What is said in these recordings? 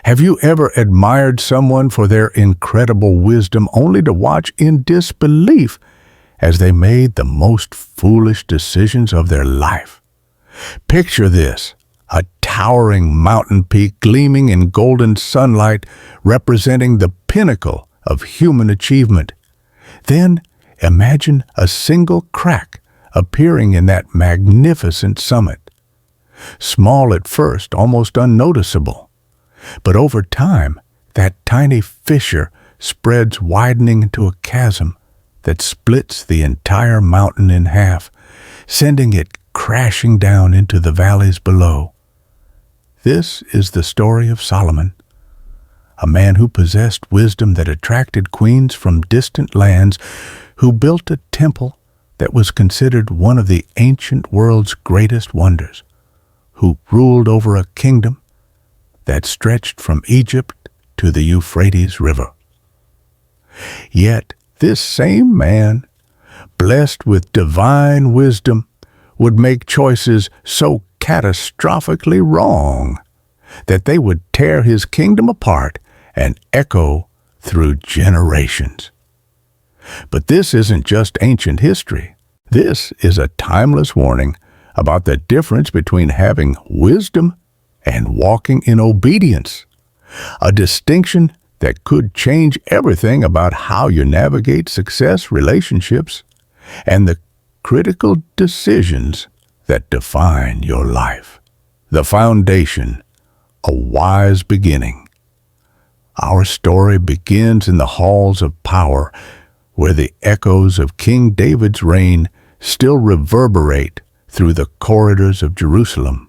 Have you ever admired someone for their incredible wisdom only to watch in disbelief as they made the most foolish decisions of their life? Picture this: a towering mountain peak gleaming in golden sunlight, representing the pinnacle of human achievement. Then imagine a single crack appearing in that magnificent summit. Small at first, almost unnoticeable. But over time, that tiny fissure spreads, widening into a chasm that splits the entire mountain in half, sending it crashing down into the valleys below. This is the story of Solomon, a man who possessed wisdom that attracted queens from distant lands, who built a temple that was considered one of the ancient world's greatest wonders, who ruled over a kingdom that stretched from Egypt to the Euphrates River. Yet this same man, blessed with divine wisdom, would make choices so catastrophically wrong that they would tear his kingdom apart and echo through generations. But this isn't just ancient history. This is a timeless warning about the difference between having wisdom and walking in obedience, a distinction that could change everything about how you navigate success, relationships, and the critical decisions that define your life. The foundation, a wise beginning. Our story begins in the halls of power, where the echoes of King David's reign still reverberate through the corridors of Jerusalem.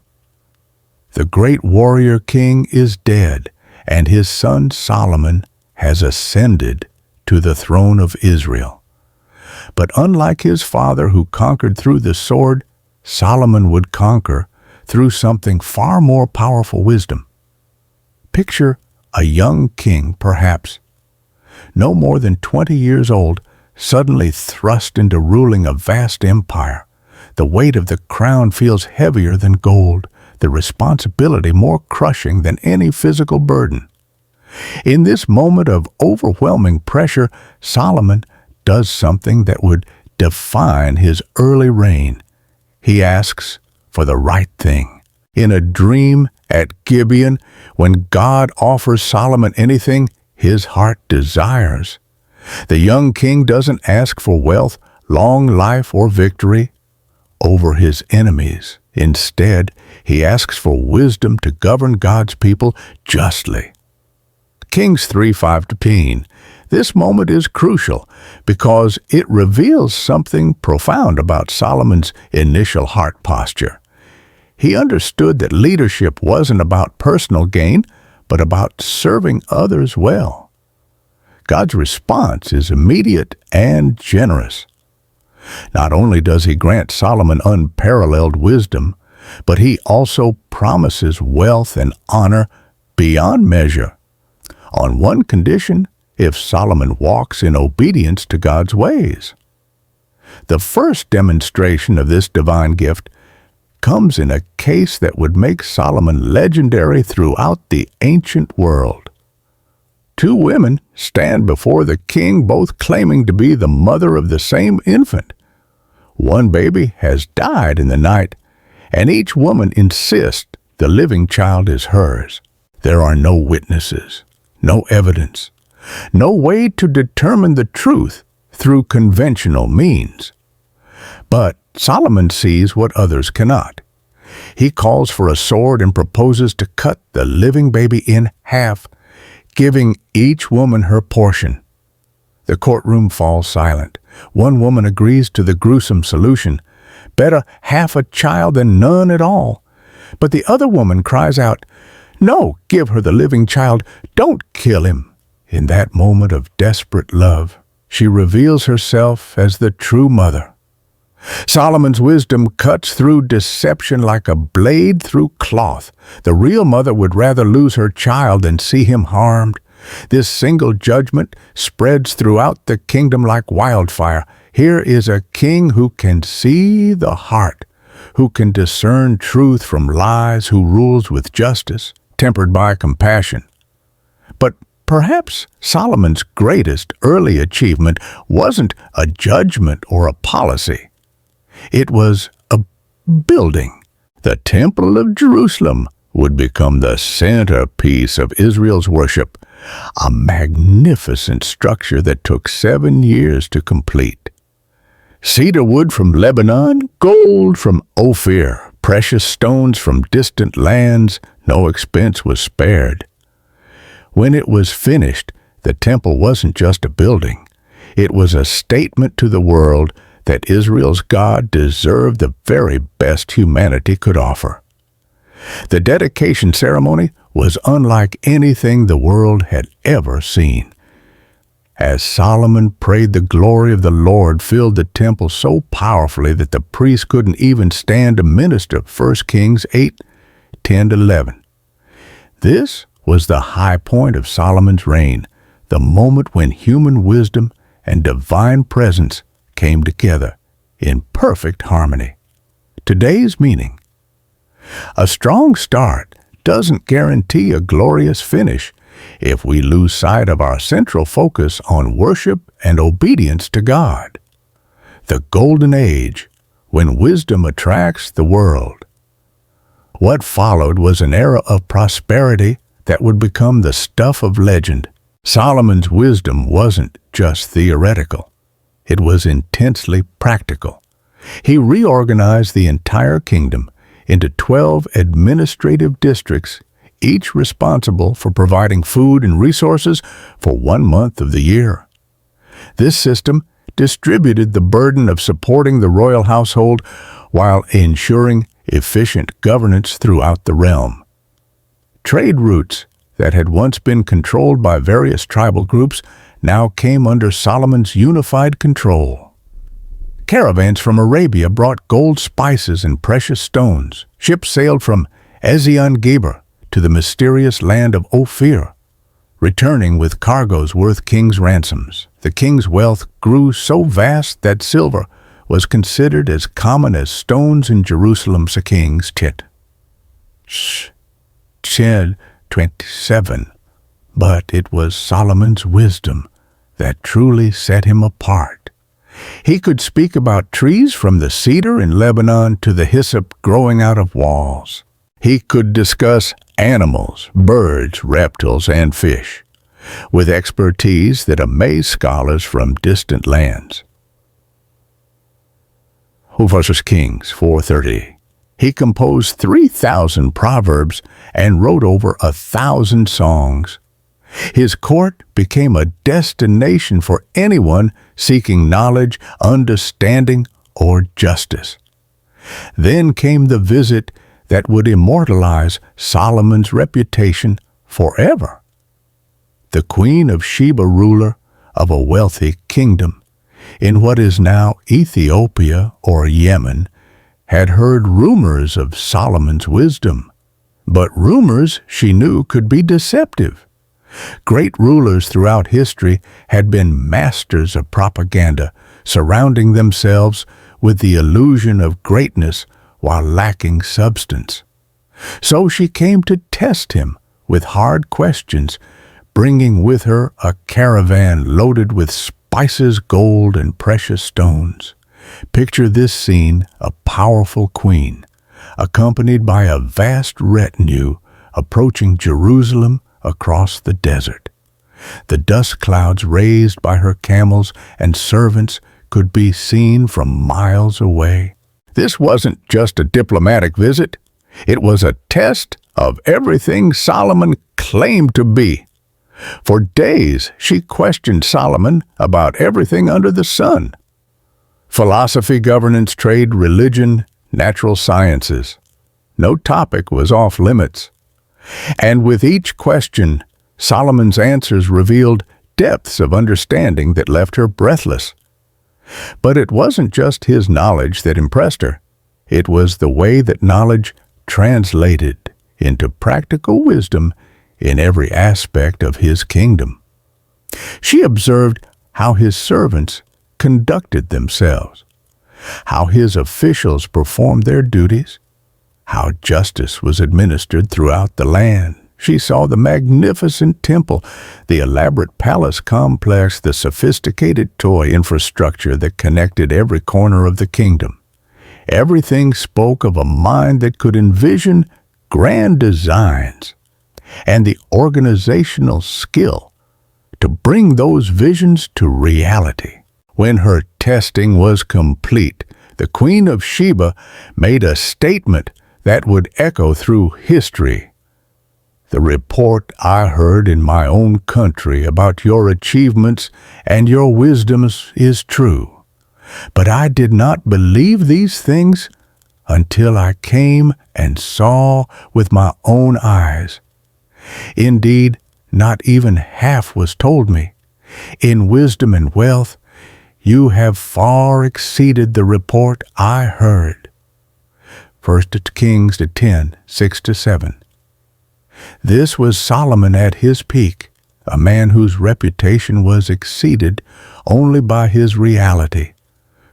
The great warrior king is dead, and his son Solomon has ascended to the throne of Israel. But unlike his father, who conquered through the sword, Solomon would conquer through something far more powerful: wisdom. Picture a young king, perhaps no more than 20 years old, suddenly thrust into ruling a vast empire. The weight of the crown feels heavier than gold, the responsibility more crushing than any physical burden. In this moment of overwhelming pressure, Solomon does something that would define his early reign. He asks for the right thing. In a dream at Gibeon, when God offers Solomon anything his heart desires, the young king doesn't ask for wealth, long life, or victory over his enemies. Instead, he asks for wisdom to govern God's people justly. Kings 3:5-10. This moment is crucial because it reveals something profound about Solomon's initial heart posture. He understood that leadership wasn't about personal gain, but about serving others well. God's response is immediate and generous. Not only does he grant Solomon unparalleled wisdom, but he also promises wealth and honor beyond measure, on one condition: if Solomon walks in obedience to God's ways. The first demonstration of this divine gift comes in a case that would make Solomon legendary throughout the ancient world. Two women stand before the king, both claiming to be the mother of the same infant. One baby has died in the night, and each woman insists the living child is hers. There are no witnesses, no evidence, no way to determine the truth through conventional means. But Solomon sees what others cannot. He calls for a sword and proposes to cut the living baby in half, giving each woman her portion. The courtroom falls silent. One woman agrees to the gruesome solution: better half a child than none at all. But the other woman cries out, "No, give her the living child. Don't kill him." In that moment of desperate love, she reveals herself as the true mother. Solomon's wisdom cuts through deception like a blade through cloth. The real mother would rather lose her child than see him harmed. This single judgment spreads throughout the kingdom like wildfire. Here is a king who can see the heart, who can discern truth from lies, who rules with justice, tempered by compassion. But perhaps Solomon's greatest early achievement wasn't a judgment or a policy. It was a building. The Temple of Jerusalem would become the centerpiece of Israel's worship, a magnificent structure that took 7 years to complete. Cedar wood from Lebanon, gold from Ophir, precious stones from distant lands, no expense was spared. When it was finished, the temple wasn't just a building. It was a statement to the world that Israel's God deserved the very best humanity could offer. The dedication ceremony was unlike anything the world had ever seen. As Solomon prayed, the glory of the Lord filled the temple so powerfully that the priests couldn't even stand to minister. 1 Kings 8:10-11. This was the high point of Solomon's reign, the moment when human wisdom and divine presence came together in perfect harmony. Today's meaning: a strong start doesn't guarantee a glorious finish if we lose sight of our central focus on worship and obedience to God. The golden age, when wisdom attracts the world. What followed was an era of prosperity that would become the stuff of legend. Solomon's wisdom wasn't just theoretical. It was intensely practical. He reorganized the entire kingdom into 12 administrative districts, each responsible for providing food and resources for 1 month of the year. This system distributed the burden of supporting the royal household while ensuring efficient governance throughout the realm. Trade routes that had once been controlled by various tribal groups now came under Solomon's unified control. Caravans from Arabia brought gold, spices, and precious stones. Ships sailed from Ezion-Geber to the mysterious land of Ophir, returning with cargoes worth king's ransoms. The king's wealth grew so vast that silver was considered as common as stones in Jerusalem's King's Tit. 10:27. But it was Solomon's wisdom that truly set him apart. He could speak about trees from the cedar in Lebanon to the hyssop growing out of walls. He could discuss animals, birds, reptiles, and fish, with expertise that amazed scholars from distant lands. 1 Kings 4:30. He composed 3,000 proverbs and wrote over 1,000 songs. His court became a destination for anyone seeking knowledge, understanding, or justice. Then came the visit that would immortalize Solomon's reputation forever. The Queen of Sheba, ruler of a wealthy kingdom in what is now Ethiopia or Yemen, had heard rumors of Solomon's wisdom. But rumors, she knew, could be deceptive. Great rulers throughout history had been masters of propaganda, surrounding themselves with the illusion of greatness while lacking substance. So she came to test him with hard questions, bringing with her a caravan loaded with spices, gold, and precious stones. Picture this scene: a powerful queen, accompanied by a vast retinue, approaching Jerusalem across the desert. The dust clouds raised by her camels and servants could be seen from miles away. This wasn't just a diplomatic visit. It was a test of everything Solomon claimed to be. For days, she questioned Solomon about everything under the sun: philosophy, governance, trade, religion, natural sciences. No topic was off limits. And with each question, Solomon's answers revealed depths of understanding that left her breathless. But it wasn't just his knowledge that impressed her. It was the way that knowledge translated into practical wisdom in every aspect of his kingdom. She observed how his servants conducted themselves, how his officials performed their duties, how justice was administered throughout the land. She saw the magnificent temple, the elaborate palace complex, the sophisticated toy infrastructure that connected every corner of the kingdom. Everything spoke of a mind that could envision grand designs and the organizational skill to bring those visions to reality. When her testing was complete, the Queen of Sheba made a statement that would echo through history. The report I heard in my own country about your achievements and your wisdoms is true. But I did not believe these things until I came and saw with my own eyes. Indeed, not even half was told me. In wisdom and wealth, you have far exceeded the report I heard. 1 Kings 10, 6-7. This was Solomon at his peak, a man whose reputation was exceeded only by his reality,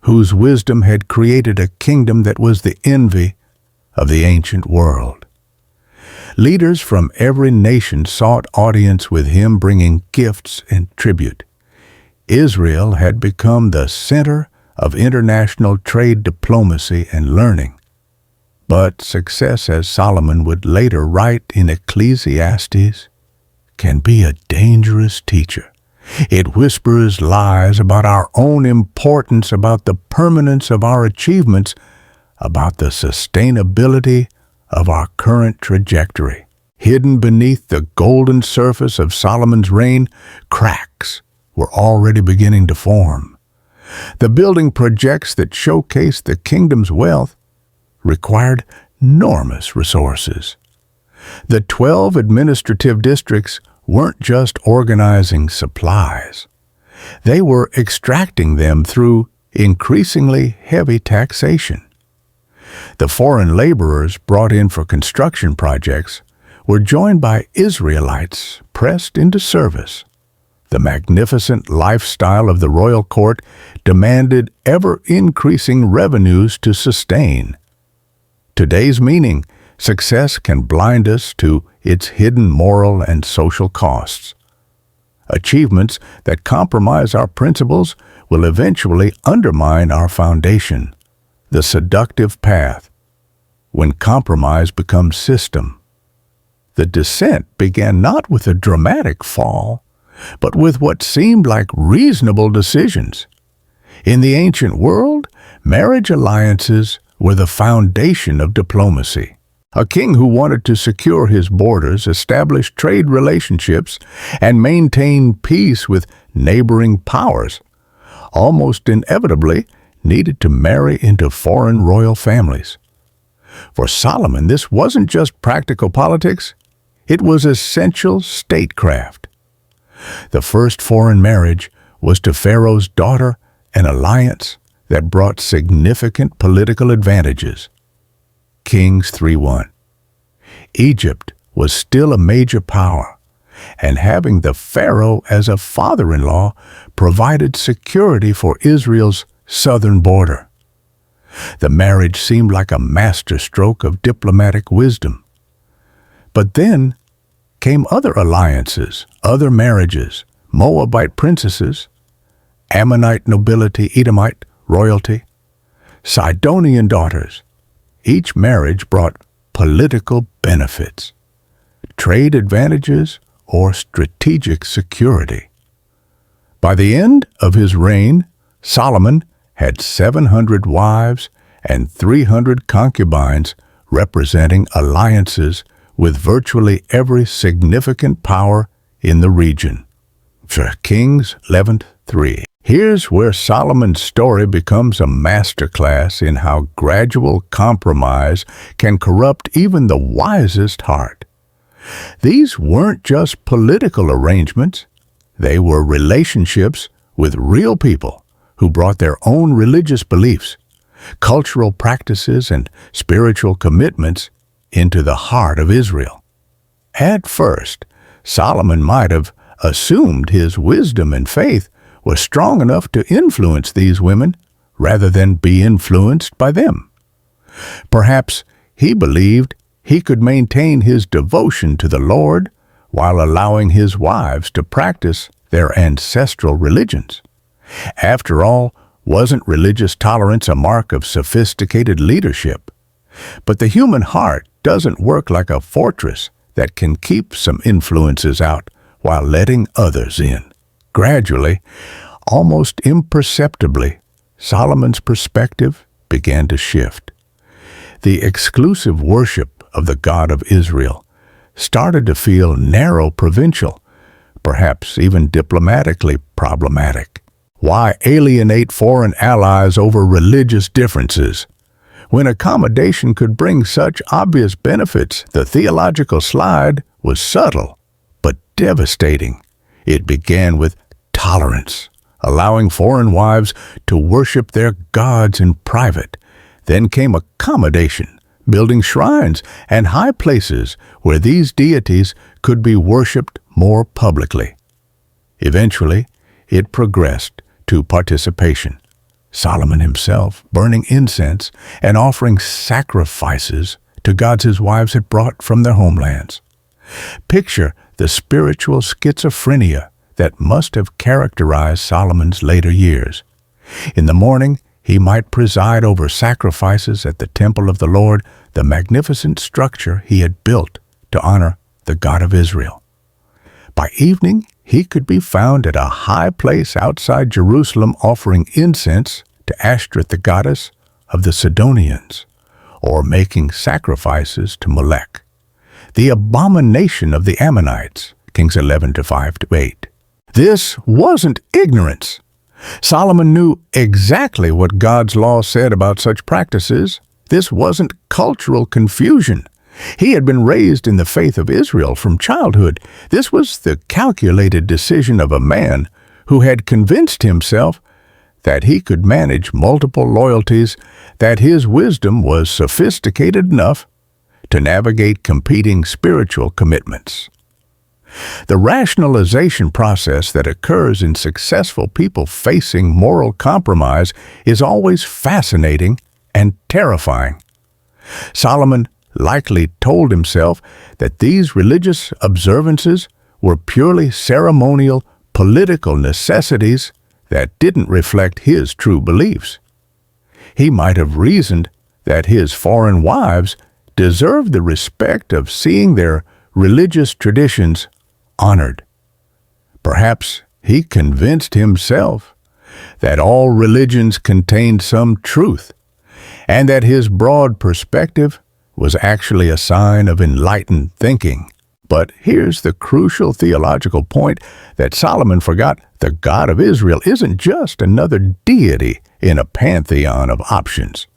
whose wisdom had created a kingdom that was the envy of the ancient world. Leaders from every nation sought audience with him, bringing gifts and tribute. Israel had become the center of international trade diplomacy and learning. But success, as Solomon would later write in Ecclesiastes, can be a dangerous teacher. It whispers lies about our own importance, about the permanence of our achievements, about the sustainability of our current trajectory. Hidden beneath the golden surface of Solomon's reign, cracks were already beginning to form. The building projects that showcased the kingdom's wealth required enormous resources. The 12 administrative districts weren't just organizing supplies. They were extracting them through increasingly heavy taxation. The foreign laborers brought in for construction projects were joined by Israelites pressed into service. The magnificent lifestyle of the royal court demanded ever-increasing revenues to sustain. Today's meaning, success can blind us to its hidden moral and social costs. Achievements that compromise our principles will eventually undermine our foundation. The seductive path, when compromise becomes system. The descent began not with a dramatic fall, but with what seemed like reasonable decisions. In the ancient world, marriage alliances were the foundation of diplomacy. A king who wanted to secure his borders, establish trade relationships, and maintain peace with neighboring powers, almost inevitably needed to marry into foreign royal families. For Solomon, this wasn't just practical politics, it was essential statecraft. The first foreign marriage was to Pharaoh's daughter, an alliance that brought significant political advantages. Kings 3:1. Egypt was still a major power, and having the Pharaoh as a father-in-law provided security for Israel's southern border. The marriage seemed like a masterstroke of diplomatic wisdom. But then came other alliances, other marriages, Moabite princesses, Ammonite nobility, Edomite royalty, Sidonian daughters. Each marriage brought political benefits, trade advantages, or strategic security. By the end of his reign, Solomon had 700 wives and 300 concubines, representing alliances with virtually every significant power in the region. Kings 11:3. Here's where Solomon's story becomes a masterclass in how gradual compromise can corrupt even the wisest heart. These weren't just political arrangements, they were relationships with real people who brought their own religious beliefs, cultural practices, and spiritual commitments into the heart of Israel. At first, Solomon might have assumed his wisdom and faith was strong enough to influence these women rather than be influenced by them. Perhaps he believed he could maintain his devotion to the Lord while allowing his wives to practice their ancestral religions. After all, wasn't religious tolerance a mark of sophisticated leadership? But the human heart doesn't work like a fortress that can keep some influences out while letting others in. Gradually, almost imperceptibly, Solomon's perspective began to shift. The exclusive worship of the God of Israel started to feel narrow, provincial, perhaps even diplomatically problematic. Why alienate foreign allies over religious differences? When accommodation could bring such obvious benefits, the theological slide was subtle but devastating. It began with tolerance, allowing foreign wives to worship their gods in private. Then came accommodation, building shrines and high places where these deities could be worshipped more publicly. Eventually, it progressed to participation. Solomon himself burning incense and offering sacrifices to gods his wives had brought from their homelands. Picture the spiritual schizophrenia that must have characterized Solomon's later years. In the morning, he might preside over sacrifices at the temple of the Lord, the magnificent structure he had built to honor the God of Israel. By evening, he could be found at a high place outside Jerusalem offering incense to Ashtoreth, the goddess of the Sidonians, or making sacrifices to Molech, the abomination of the Ammonites, Kings 11:5-8. This wasn't ignorance. Solomon knew exactly what God's law said about such practices. This wasn't cultural confusion. He had been raised in the faith of Israel from childhood. This was the calculated decision of a man who had convinced himself that he could manage multiple loyalties, that his wisdom was sophisticated enough to navigate competing spiritual commitments. The rationalization process that occurs in successful people facing moral compromise is always fascinating and terrifying. Solomon likely told himself that these religious observances were purely ceremonial, political necessities that didn't reflect his true beliefs. He might have reasoned that his foreign wives deserved the respect of seeing their religious traditions honored. Perhaps he convinced himself that all religions contained some truth, and that his broad perspective was actually a sign of enlightened thinking. But here's the crucial theological point that Solomon forgot. The God of Israel isn't just another deity in a pantheon of options.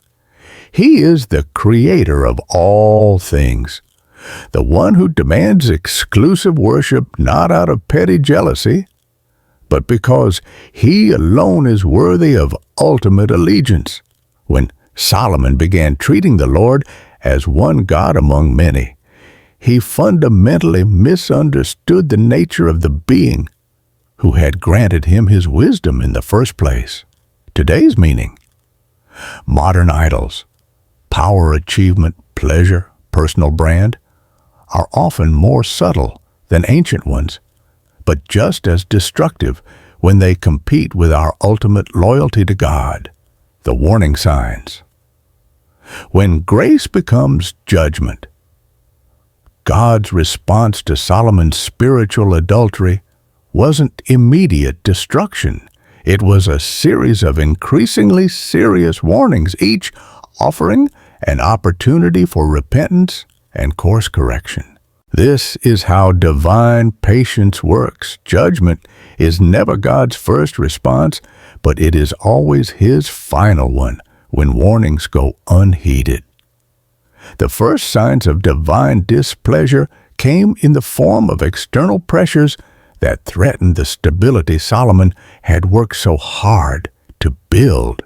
He is the creator of all things, the one who demands exclusive worship not out of petty jealousy, but because he alone is worthy of ultimate allegiance. When Solomon began treating the Lord as one God among many, he fundamentally misunderstood the nature of the being who had granted him his wisdom in the first place. Today's meaning: modern idols, power, achievement, pleasure, personal brand, are often more subtle than ancient ones, but just as destructive when they compete with our ultimate loyalty to God. The warning signs. When grace becomes judgment, God's response to Solomon's spiritual adultery wasn't immediate destruction. It was a series of increasingly serious warnings, each offering an opportunity for repentance and course correction. This is how divine patience works. Judgment is never God's first response, but it is always His final one when warnings go unheeded. The first signs of divine displeasure came in the form of external pressures that threatened the stability Solomon had worked so hard to build.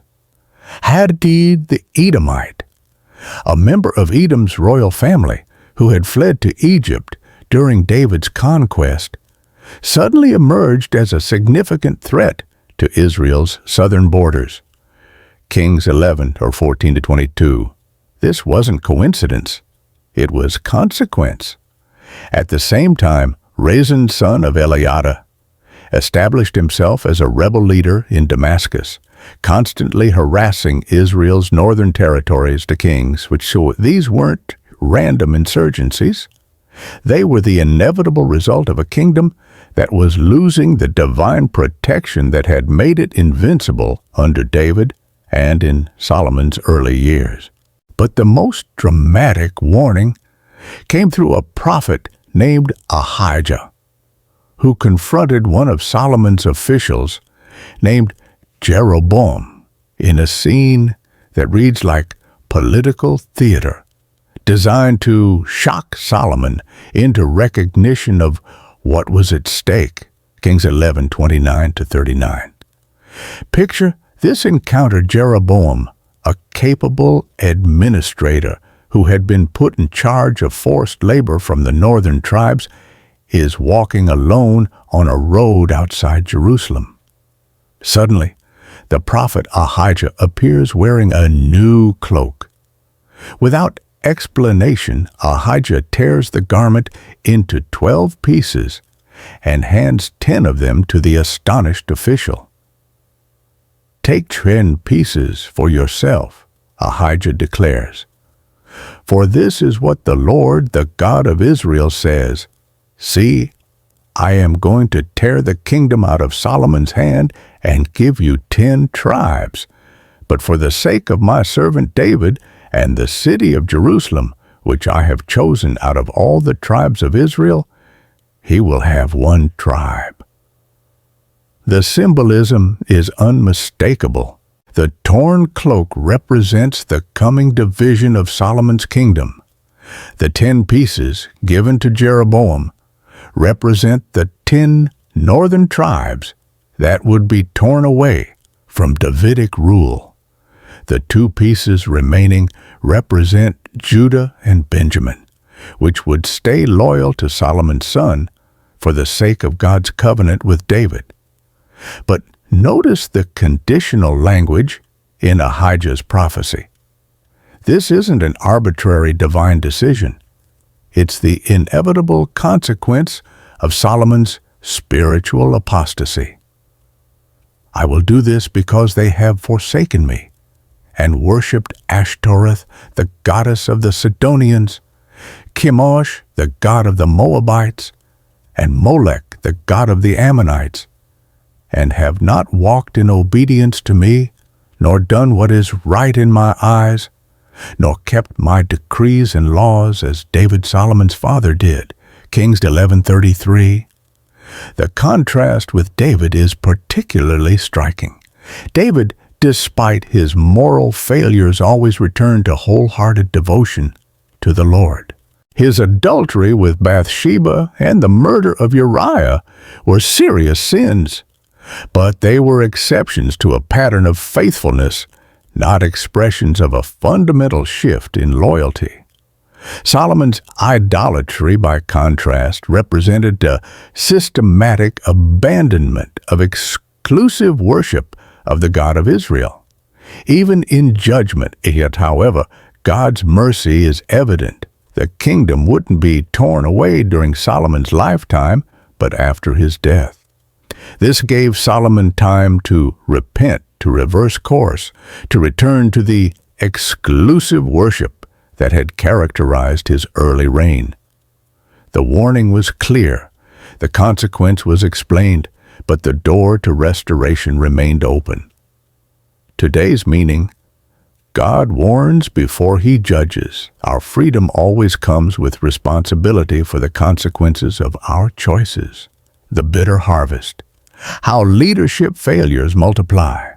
Hadad the Edomite, a member of Edom's royal family who had fled to Egypt during David's conquest, suddenly emerged as a significant threat to Israel's southern borders. Kings 11 or 14-22. This wasn't coincidence. it was consequence. At the same time, Rezin, son of Eliada, established himself as a rebel leader in Damascus, constantly harassing Israel's northern territories to kings, these weren't random insurgencies. They were the inevitable result of a kingdom that was losing the divine protection that had made it invincible under David and in Solomon's early years. But the most dramatic warning came through a prophet named Ahijah, who confronted one of Solomon's officials named Jeroboam in a scene that reads like political theater, designed to shock Solomon into recognition of what was at stake. Kings 11:29-39. Picture this encounter. Jeroboam, a capable administrator who had been put in charge of forced labor from the northern tribes, is walking alone on a road outside Jerusalem. Suddenly, the prophet Ahijah appears wearing a new cloak. Without explanation, Ahijah tears the garment into 12 pieces and hands 10 of them to the astonished official. "Take 10 pieces for yourself," Ahijah declares. "For this is what the Lord, the God of Israel, says. See, I am going to tear the kingdom out of Solomon's hand and give you 10 tribes. But for the sake of my servant David and the city of Jerusalem, which I have chosen out of all the tribes of Israel, he will have 1 tribe." The symbolism is unmistakable. The torn cloak represents the coming division of Solomon's kingdom. The 10 pieces given to Jeroboam represent the 10 northern tribes that would be torn away from Davidic rule. The 2 pieces remaining represent Judah and Benjamin, which would stay loyal to Solomon's son for the sake of God's covenant with David. But notice the conditional language in Ahijah's prophecy. This isn't an arbitrary divine decision. It's the inevitable consequence of Solomon's spiritual apostasy. "I will do this because they have forsaken me and worshipped Ashtoreth, the goddess of the Sidonians, Chemosh, the god of the Moabites, and Molech, the god of the Ammonites, and have not walked in obedience to me, nor done what is right in my eyes, nor kept my decrees and laws as David Solomon's father did." Kings 11:33. The contrast with David is particularly striking. David, despite his moral failures, always returned to wholehearted devotion to the Lord. His adultery with Bathsheba and the murder of Uriah were serious sins, but they were exceptions to a pattern of faithfulness, not expressions of a fundamental shift in loyalty. Solomon's idolatry, by contrast, represented a systematic abandonment of exclusive worship of the God of Israel. Even in judgment, yet, however, God's mercy is evident. The kingdom wouldn't be torn away during Solomon's lifetime, but after his death. This gave Solomon time to repent, to reverse course, to return to the exclusive worship that had characterized his early reign. The warning was clear, the consequence was explained, but the door to restoration remained open. Today's meaning: God warns before he judges. Our freedom always comes with responsibility for the consequences of our choices. The bitter harvest. How leadership failures multiply.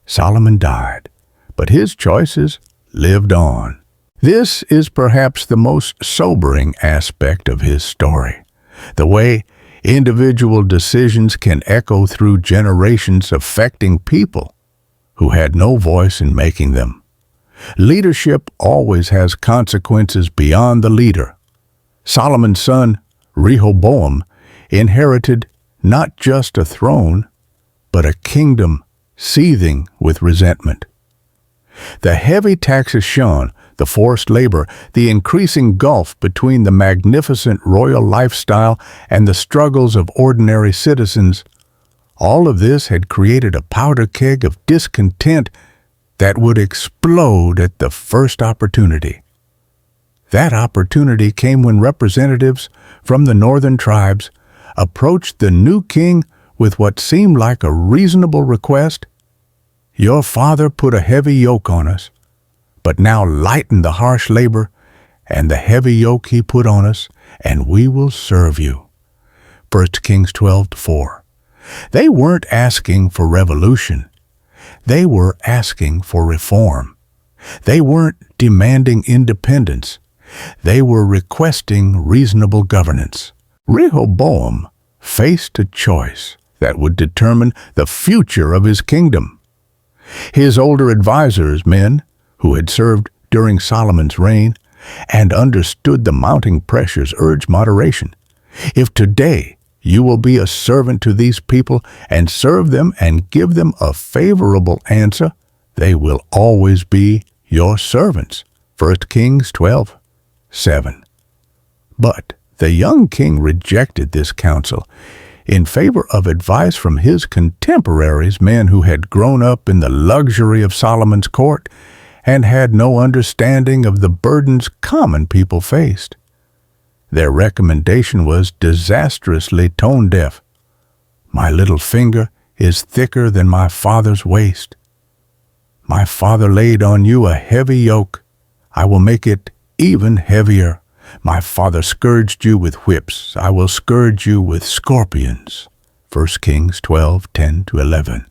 Solomon died, but his choices lived on. This is perhaps the most sobering aspect of his story, the way individual decisions can echo through generations, affecting people who had no voice in making them. Leadership always has consequences beyond the leader. Solomon's son, Rehoboam, inherited not just a throne, but a kingdom seething with resentment. The heavy taxation, The forced labor, the increasing gulf between the magnificent royal lifestyle and the struggles of ordinary citizens, all of this had created a powder keg of discontent that would explode at the first opportunity. That opportunity came when representatives from the northern tribes approached the new king with what seemed like a reasonable request. "Your father put a heavy yoke on us, but now lighten the harsh labor and the heavy yoke he put on us, and we will serve you." 1 Kings 12:4. They weren't asking for revolution. They were asking for reform. They weren't demanding independence. They were requesting reasonable governance. Rehoboam faced a choice that would determine the future of his kingdom. His older advisors, men who had served during Solomon's reign and understood the mounting pressures, urged moderation. "If today you will be a servant to these people and serve them and give them a favorable answer, they will always be your servants." 1 Kings 12:7. But the young king rejected this counsel in favor of advice from his contemporaries, men who had grown up in the luxury of Solomon's court and had no understanding of the burdens common people faced. Their recommendation was disastrously tone-deaf. "My little finger is thicker than my father's waist. My father laid on you a heavy yoke. I will make it even heavier. My father scourged you with whips. I will scourge you with scorpions." 1 Kings 12:10-11.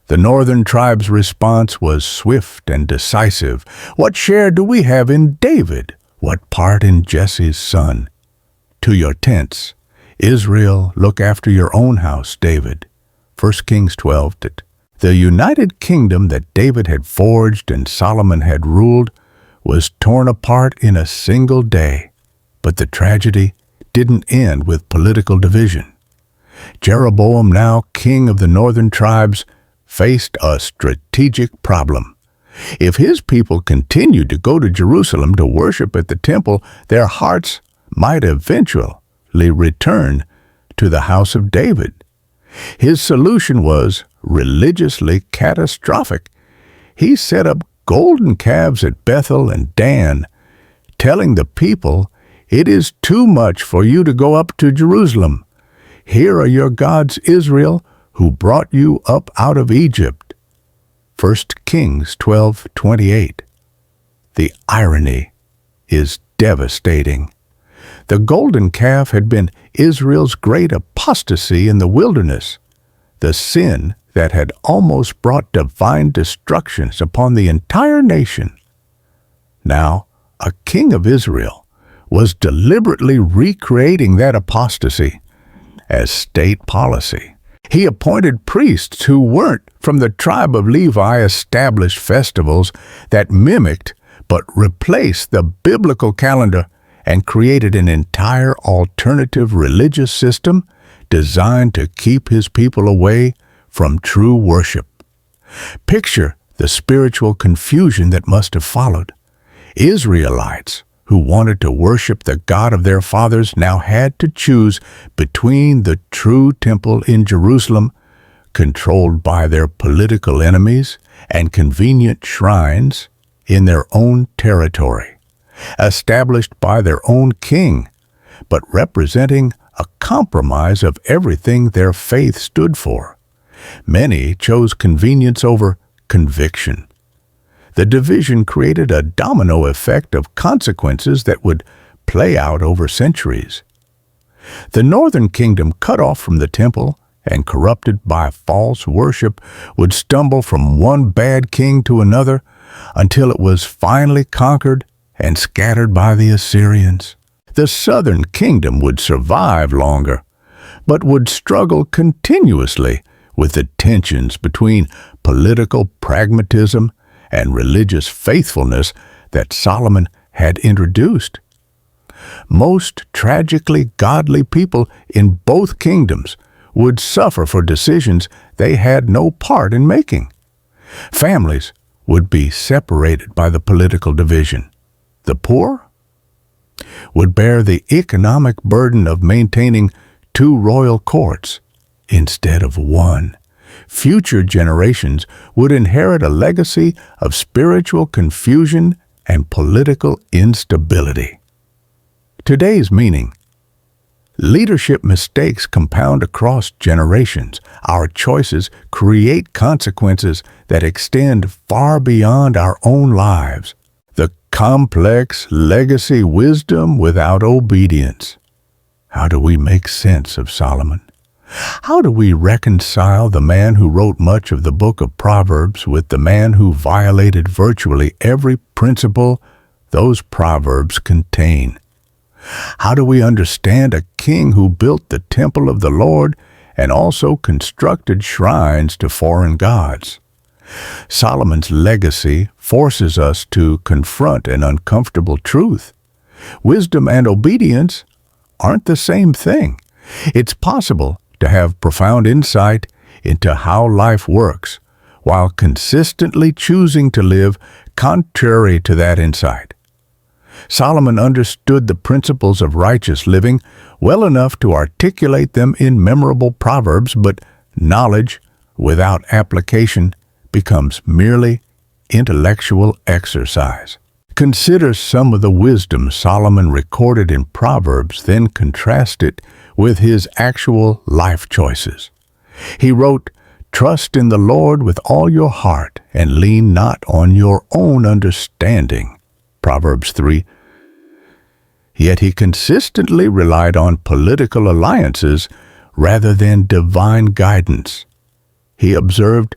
The northern tribe's response was swift and decisive. "What share do we have in David? What part in Jesse's son? To your tents, Israel, look after your own house, David." 1 Kings 12. The united kingdom that David had forged and Solomon had ruled was torn apart in a single day. But the tragedy didn't end with political division. Jeroboam, now king of the northern tribes, faced a strategic problem. If his people continued to go to Jerusalem to worship at the temple, their hearts might eventually return to the house of David. His solution was religiously catastrophic. He set up golden calves at Bethel and Dan, telling the people, "It is too much for you to go up to Jerusalem. Here are your gods, Israel, who brought you up out of Egypt." 1 Kings 12:28. The irony is devastating. The golden calf had been Israel's great apostasy in the wilderness, the sin that had almost brought divine destruction upon the entire nation. Now, a king of Israel was deliberately recreating that apostasy as state policy. He appointed priests who weren't from the tribe of Levi, established festivals that mimicked but replaced the biblical calendar, and created an entire alternative religious system designed to keep his people away from true worship. Picture the spiritual confusion that must have followed. Israelites who wanted to worship the God of their fathers now had to choose between the true temple in Jerusalem, controlled by their political enemies, and convenient shrines in their own territory, established by their own king, but representing a compromise of everything their faith stood for. Many chose convenience over conviction. The division created a domino effect of consequences that would play out over centuries. The northern kingdom, cut off from the temple and corrupted by false worship, would stumble from one bad king to another until it was finally conquered and scattered by the Assyrians. The southern kingdom would survive longer, but would struggle continuously with the tensions between political pragmatism and religious faithfulness that Solomon had introduced. Most tragically godly people in both kingdoms would suffer for decisions they had no part in making. Families would be separated by the political division. The poor would bear the economic burden of maintaining 2 royal courts instead of 1. Future generations would inherit a legacy of spiritual confusion and political instability. Today's meaning. Leadership mistakes compound across generations. Our choices create consequences that extend far beyond our own lives. The complex legacy wisdom without obedience. How do we make sense of Solomon? How do we reconcile the man who wrote much of the book of Proverbs with the man who violated virtually every principle those Proverbs contain? How do we understand a king who built the temple of the Lord and also constructed shrines to foreign gods? Solomon's legacy forces us to confront an uncomfortable truth. Wisdom and obedience aren't the same thing. It's possible to have profound insight into how life works while consistently choosing to live contrary to that insight. Solomon understood the principles of righteous living well enough to articulate them in memorable proverbs, but knowledge without application becomes merely intellectual exercise. Consider some of the wisdom Solomon recorded in Proverbs, then contrast it with his actual life choices. He wrote, "Trust in the Lord with all your heart and lean not on your own understanding." Proverbs 3. Yet he consistently relied on political alliances rather than divine guidance. He observed,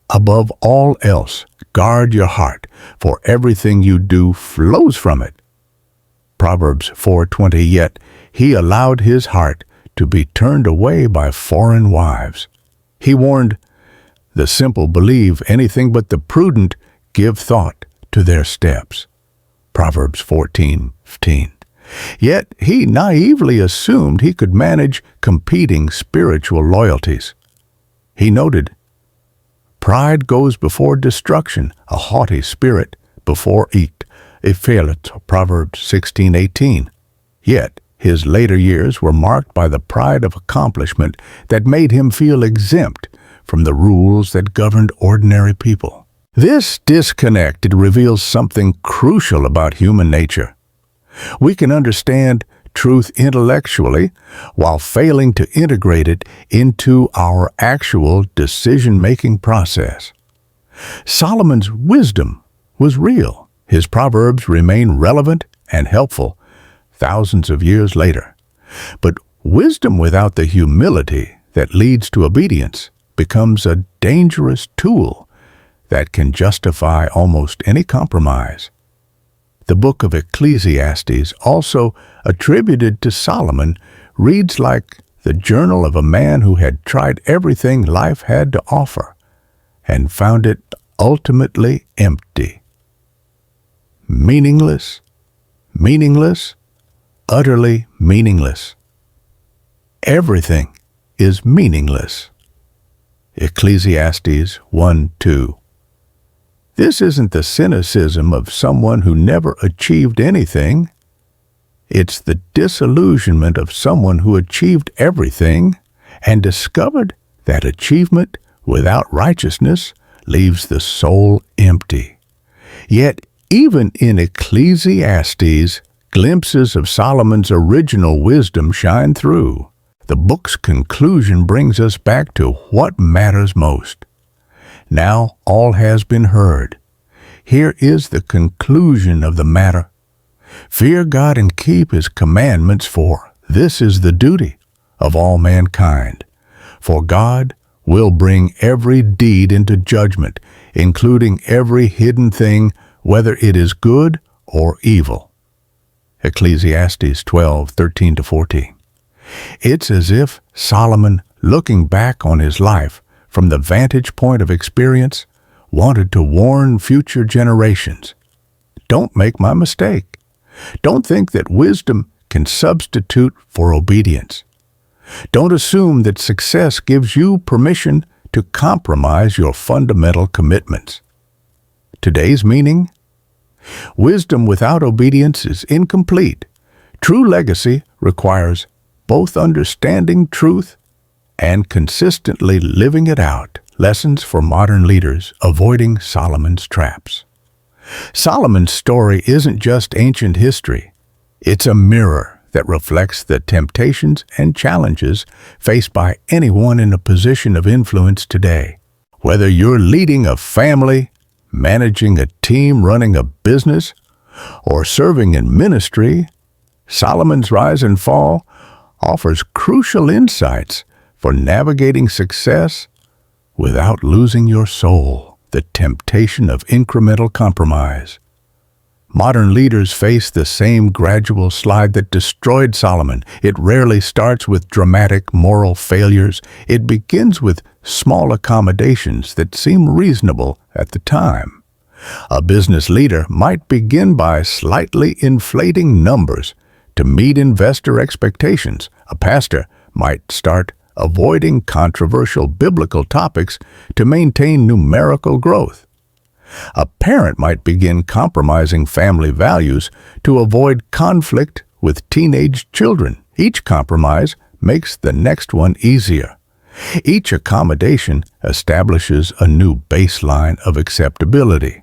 "Above all else, guard your heart, for everything you do flows from it." Proverbs 4:20. Yet he allowed his heart to be turned away by foreign wives. He warned, "The simple believe anything but the prudent give thought to their steps." Proverbs 14:15. Yet he naively assumed he could manage competing spiritual loyalties. He noted, "Pride goes before destruction, a haughty spirit before a faileth." Proverbs 16:18. Yet his later years were marked by the pride of accomplishment that made him feel exempt from the rules that governed ordinary people. This disconnect reveals something crucial about human nature. We can understand truth intellectually while failing to integrate it into our actual decision-making process. Solomon's wisdom was real. His proverbs remain relevant and helpful thousands of years later. But wisdom without the humility that leads to obedience becomes a dangerous tool that can justify almost any compromise. The book of Ecclesiastes, also attributed to Solomon, reads like the journal of a man who had tried everything life had to offer and found it ultimately empty. Meaningless, utterly meaningless. Everything is meaningless. Ecclesiastes 1:2. This isn't the cynicism of someone who never achieved anything. It's the disillusionment of someone who achieved everything and discovered that achievement without righteousness leaves the soul empty. Yet, even in Ecclesiastes, glimpses of Solomon's original wisdom shine through. The book's conclusion brings us back to what matters most. Now all has been heard. Here is the conclusion of the matter. Fear God and keep His commandments, for this is the duty of all mankind. For God will bring every deed into judgment, including every hidden thing, whether it is good or evil. Ecclesiastes 12:13-14. It's as if Solomon, looking back on his life from the vantage point of experience, wanted to warn future generations. Don't make my mistake. Don't think that wisdom can substitute for obedience. Don't assume that success gives you permission to compromise your fundamental commitments. Today's meaning? Wisdom without obedience is incomplete. True legacy requires both understanding truth and consistently living it out. Lessons for modern leaders avoiding Solomon's traps. Solomon's story isn't just ancient history. It's a mirror that reflects the temptations and challenges faced by anyone in a position of influence today. Whether you're leading a family, managing a team, running a business, or serving in ministry, Solomon's Rise and Fall offers crucial insights for navigating success without losing your soul. The temptation of incremental compromise. Modern leaders face the same gradual slide that destroyed Solomon. It rarely starts with dramatic moral failures. It begins with small accommodations that seem reasonable at the time. A business leader might begin by slightly inflating numbers to meet investor expectations. A pastor might start avoiding controversial biblical topics to maintain numerical growth. A parent might begin compromising family values to avoid conflict with teenage children. Each compromise makes the next one easier. Each accommodation establishes a new baseline of acceptability.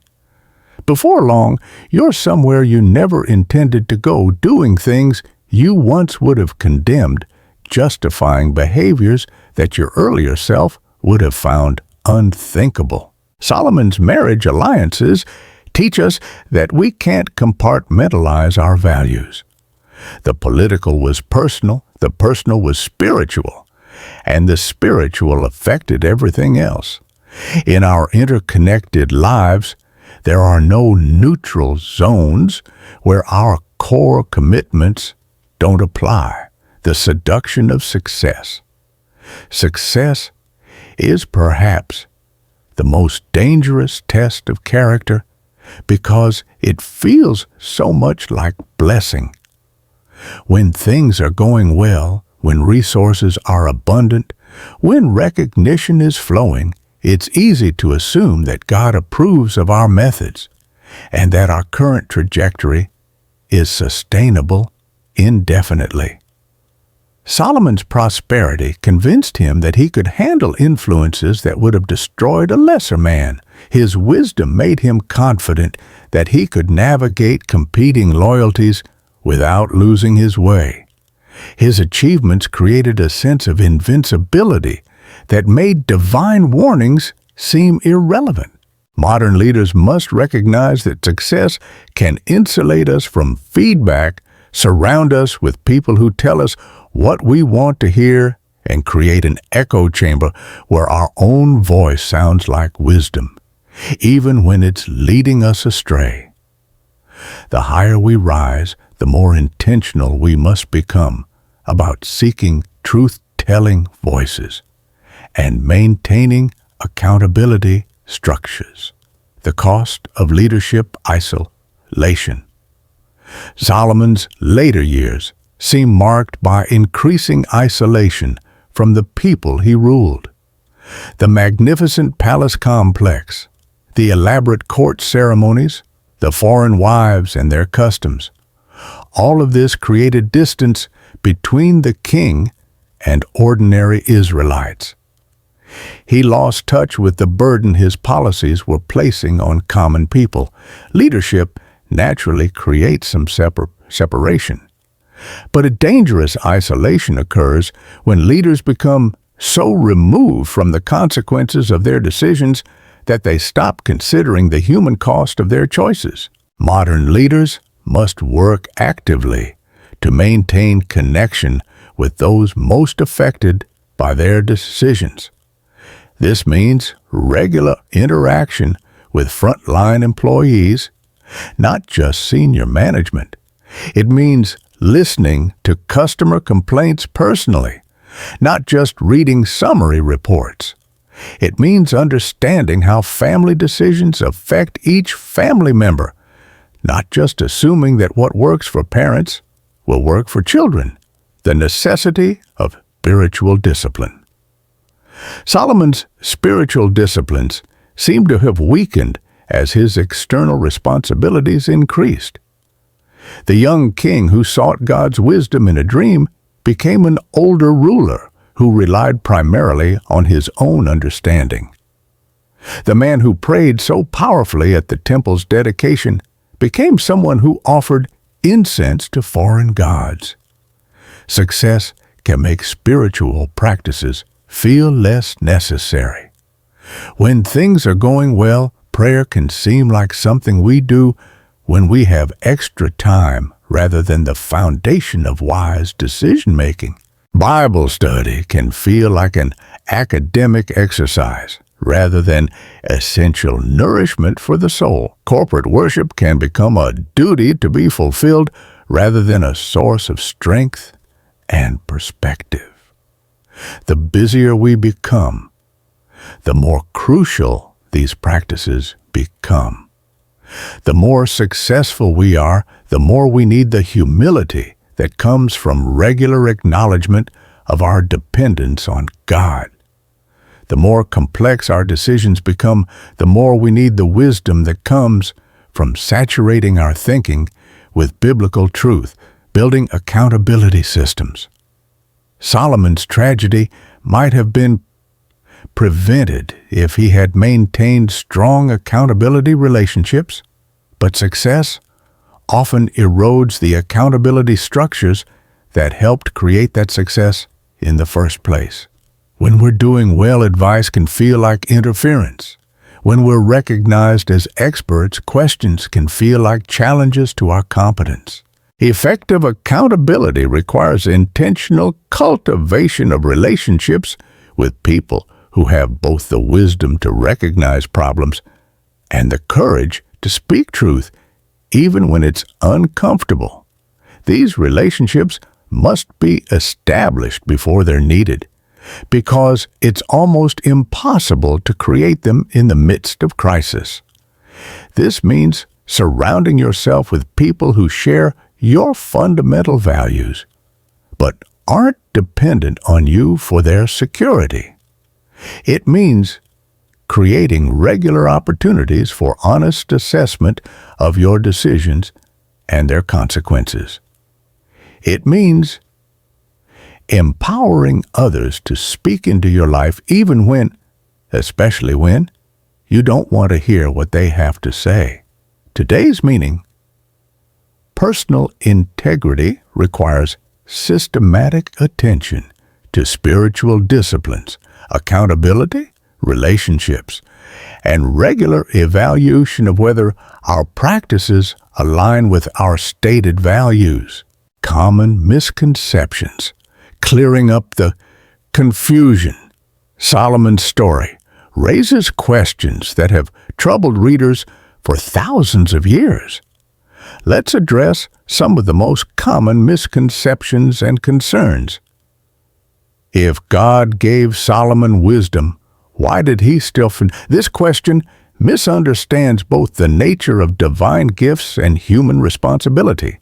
Before long, you're somewhere you never intended to go, doing things you once would have condemned, justifying behaviors that your earlier self would have found unthinkable. Solomon's marriage alliances teach us that we can't compartmentalize our values. The political was personal, the personal was spiritual, and the spiritual affected everything else. In our interconnected lives, there are no neutral zones where our core commitments don't apply. The seduction of success. Success is perhaps the most dangerous test of character because it feels so much like blessing. When things are going well, when resources are abundant, when recognition is flowing, it's easy to assume that God approves of our methods and that our current trajectory is sustainable indefinitely. Solomon's prosperity convinced him that he could handle influences that would have destroyed a lesser man. His wisdom made him confident that he could navigate competing loyalties without losing his way. His achievements created a sense of invincibility that made divine warnings seem irrelevant. Modern leaders must recognize that success can insulate us from feedback, surround us with people who tell us what we want to hear, and create an echo chamber where our own voice sounds like wisdom, even when it's leading us astray. The higher we rise, the more intentional we must become about seeking truth-telling voices and maintaining accountability structures. The cost of leadership isolation. Solomon's later years seem marked by increasing isolation from the people he ruled. The magnificent palace complex, the elaborate court ceremonies, the foreign wives and their customs, all of this created distance between the king and ordinary Israelites. He lost touch with the burden his policies were placing on common people. Leadership naturally creates some separation. But a dangerous isolation occurs when leaders become so removed from the consequences of their decisions that they stop considering the human cost of their choices. Modern leaders must work actively to maintain connection with those most affected by their decisions. This means regular interaction with frontline employees, not just senior management. It means listening to customer complaints personally, not just reading summary reports. It means understanding how family decisions affect each family member, not just assuming that what works for parents will work for children. The necessity of spiritual discipline. Solomon's spiritual disciplines seem to have weakened as his external responsibilities increased. The young king who sought God's wisdom in a dream became an older ruler who relied primarily on his own understanding. The man who prayed so powerfully at the temple's dedication became someone who offered incense to foreign gods. Success can make spiritual practices feel less necessary. When things are going well, prayer can seem like something we do when we have extra time rather than the foundation of wise decision-making. Bible study can feel like an academic exercise rather than essential nourishment for the soul. Corporate worship can become a duty to be fulfilled rather than a source of strength and perspective. The busier we become, the more crucial these practices become. The more successful we are, the more we need the humility that comes from regular acknowledgement of our dependence on God. The more complex our decisions become, the more we need the wisdom that comes from saturating our thinking with biblical truth, building accountability systems. Solomon's tragedy might have been prevented if he had maintained strong accountability relationships, but success often erodes the accountability structures that helped create that success in the first place. When we're doing well, advice can feel like interference. When we're recognized as experts, questions can feel like challenges to our competence. Effective accountability requires intentional cultivation of relationships with people who have both the wisdom to recognize problems and the courage to speak truth even when it's uncomfortable. These relationships must be established before they're needed, because it's almost impossible to create them in the midst of crisis. This means surrounding yourself with people who share your fundamental values, but aren't dependent on you for their security. It means creating regular opportunities for honest assessment of your decisions and their consequences. It means empowering others to speak into your life even when, especially when, you don't want to hear what they have to say. Today's meaning: personal integrity requires systematic attention to spiritual disciplines, accountability, relationships, and regular evaluation of whether our practices align with our stated values. Common misconceptions. Clearing up the confusion. Solomon's story raises questions that have troubled readers for thousands of years. Let's address some of the most common misconceptions and concerns. If God gave Solomon wisdom, why did he still... This question misunderstands both the nature of divine gifts and human responsibility.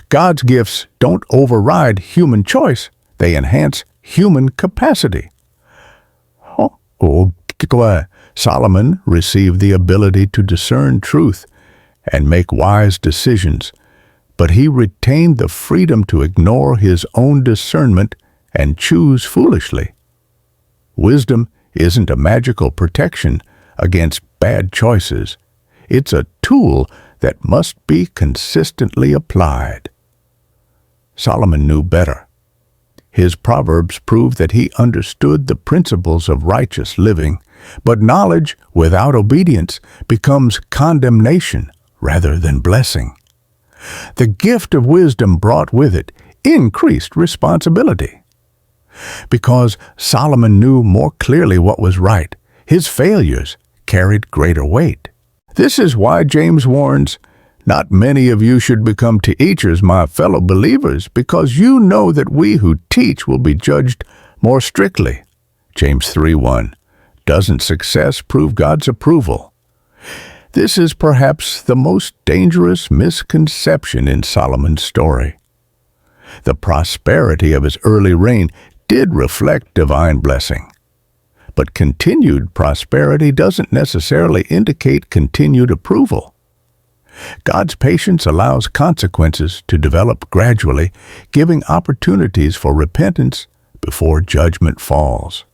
God's gifts don't override human choice. They enhance human capacity. Solomon received the ability to discern truth and make wise decisions, but he retained the freedom to ignore his own discernment and choose foolishly. Wisdom isn't a magical protection against bad choices. It's a tool that must be consistently applied. Solomon knew better. His Proverbs prove that he understood the principles of righteous living, but knowledge without obedience becomes condemnation rather than blessing. The gift of wisdom brought with it increased responsibility. Because Solomon knew more clearly what was right, his failures carried greater weight. This is why James warns, "Not many of you should become teachers, my fellow believers, because you know that we who teach will be judged more strictly." James 3:1. Doesn't success prove God's approval? This is perhaps the most dangerous misconception in Solomon's story. The prosperity of his early reign did reflect divine blessing, But continued prosperity doesn't necessarily indicate continued approval. God's patience allows consequences to develop gradually, giving opportunities for repentance before judgment falls.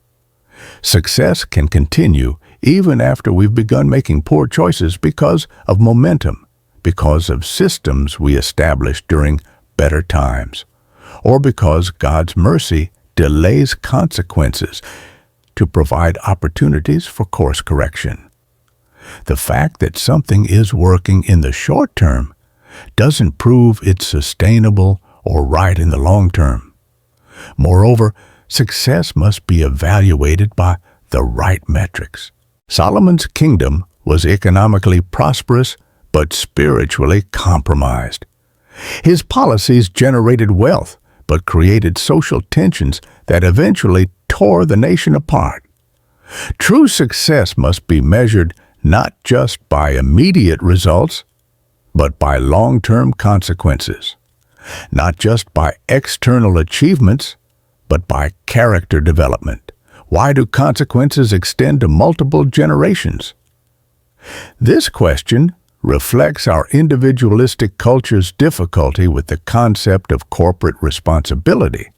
Success can continue even after we've begun making poor choices because of momentum, because of systems we established during better times, or because God's mercy delays consequences to provide opportunities for course correction. The fact that something is working in the short term doesn't prove it's sustainable or right in the long term. Moreover, success must be evaluated by the right metrics. Solomon's kingdom was economically prosperous but spiritually compromised. His policies generated wealth but created social tensions that eventually tore the nation apart. True success must be measured not just by immediate results, but by long-term consequences. Not just by external achievements, but by character development. Why do consequences extend to multiple generations? This question reflects our individualistic culture's difficulty with the concept of corporate responsibility.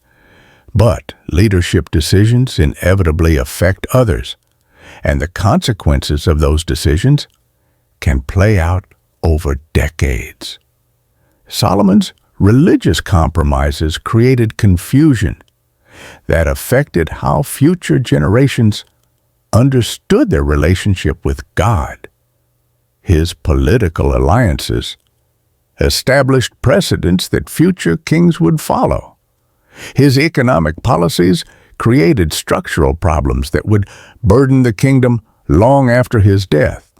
But leadership decisions inevitably affect others, and the consequences of those decisions can play out over decades. Solomon's religious compromises created confusion that affected how future generations understood their relationship with God. His political alliances established precedents that future kings would follow. His economic policies created structural problems that would burden the kingdom long after his death.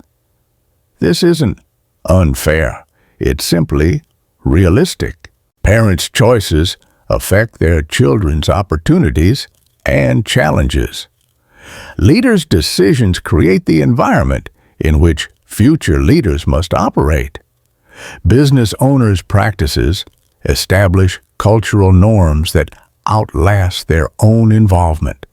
This isn't unfair, it's simply realistic. Parents' choices affect their children's opportunities and challenges. Leaders' decisions create the environment in which future leaders must operate. Business owners' practices establish cultural norms that outlast their own involvement.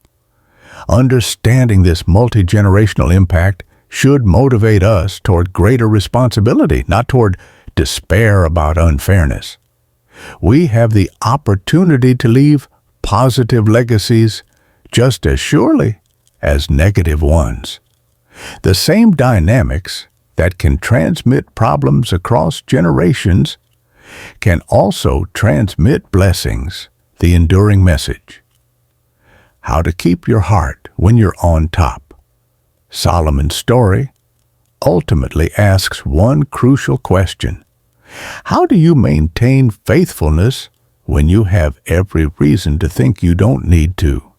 Understanding this multi-generational impact should motivate us toward greater responsibility, not toward despair about unfairness. We have the opportunity to leave positive legacies just as surely as negative ones. The same dynamics that can transmit problems across generations can also transmit blessings, the enduring message. How to keep your heart when you're on top. Solomon's story ultimately asks one crucial question. How do you maintain faithfulness when you have every reason to think you don't need to?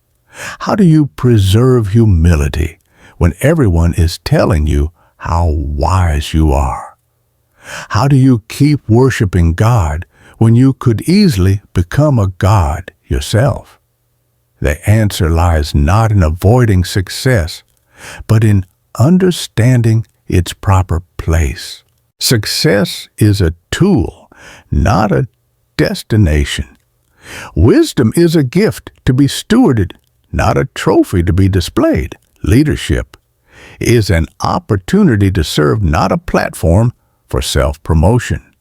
How do you preserve humility when everyone is telling you how wise you are? How do you keep worshiping God when you could easily become a god yourself? The answer lies not in avoiding success, but in understanding its proper place. Success is a tool, not a destination. Wisdom is a gift to be stewarded, not a trophy to be displayed. Leadership is an opportunity to serve, not a platform for self-promotion.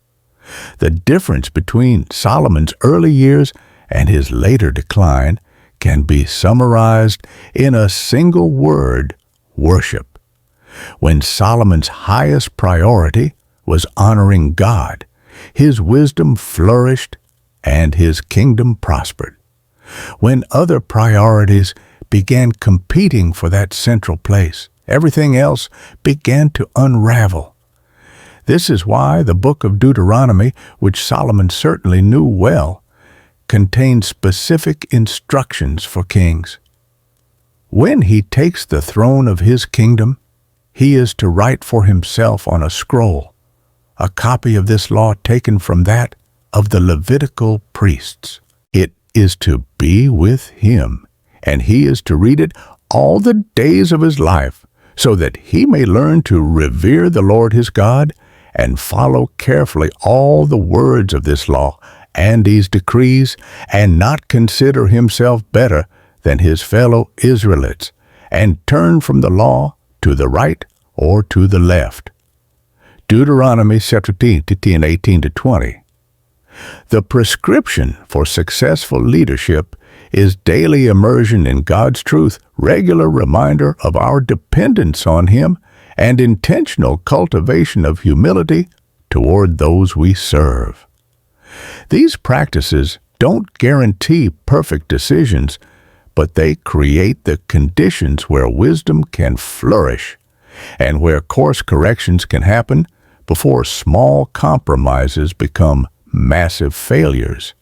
The difference between Solomon's early years and his later decline can be summarized in a single word: worship. When Solomon's highest priority was honoring God, his wisdom flourished and his kingdom prospered. When other priorities began competing for that central place, everything else began to unravel. This is why the book of Deuteronomy, which Solomon certainly knew well, contains specific instructions for kings. When he takes the throne of his kingdom, he is to write for himself on a scroll, a copy of this law taken from that of the Levitical priests. It is to be with him, and he is to read it all the days of his life, so that he may learn to revere the Lord his God and follow carefully all the words of this law and these decrees, and not consider himself better than his fellow Israelites, and turn from the law to the right or to the left. Deuteronomy 17:18-20. The prescription for successful leadership is daily immersion in God's truth, regular reminder of our dependence on Him, and intentional cultivation of humility toward those we serve. These practices don't guarantee perfect decisions, but they create the conditions where wisdom can flourish and where course corrections can happen before small compromises become massive failures.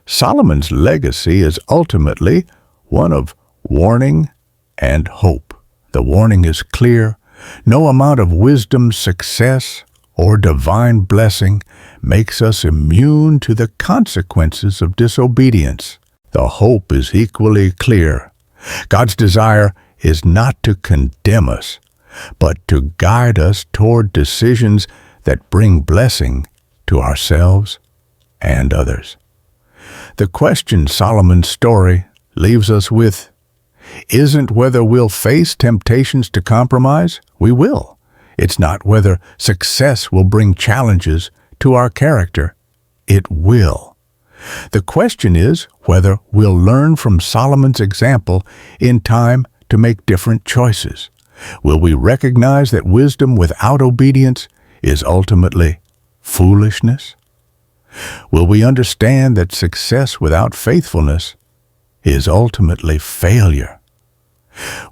Solomon's legacy is ultimately one of warning and hope. The warning is clear. No amount of wisdom, success, or divine blessing makes us immune to the consequences of disobedience. The hope is equally clear. God's desire is not to condemn us, but to guide us toward decisions that bring blessing to ourselves and others. The question Solomon's story leaves us with isn't whether we'll face temptations to compromise. We will. It's not whether success will bring challenges to our character. It will. The question is whether we'll learn from Solomon's example in time to make different choices. Will we recognize that wisdom without obedience is ultimately foolishness? Will we understand that success without faithfulness is ultimately failure?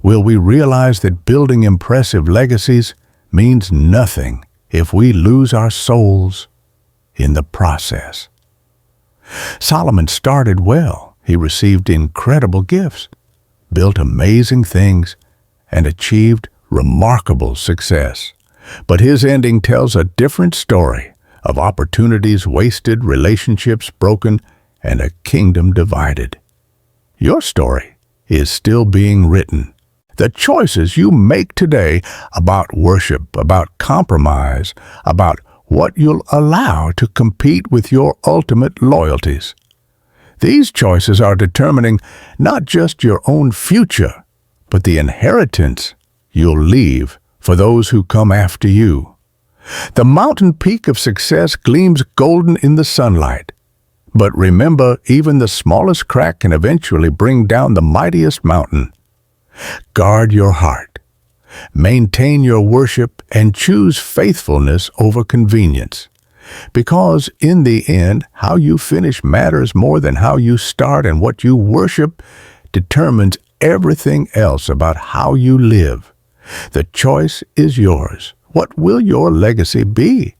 Will we realize that building impressive legacies means nothing if we lose our souls in the process? Solomon started well. He received incredible gifts, built amazing things, and achieved remarkable success. But his ending tells a different story of opportunities wasted, relationships broken, and a kingdom divided. Your story is still being written. The choices you make today about worship, about compromise, about what you'll allow to compete with your ultimate loyalties. These choices are determining not just your own future, but the inheritance you'll leave for those who come after you. The mountain peak of success gleams golden in the sunlight. But remember, even the smallest crack can eventually bring down the mightiest mountain. Guard your heart. Maintain your worship and choose faithfulness over convenience. Because in the end, how you finish matters more than how you start, and what you worship determines everything else about how you live. The choice is yours. What will your legacy be?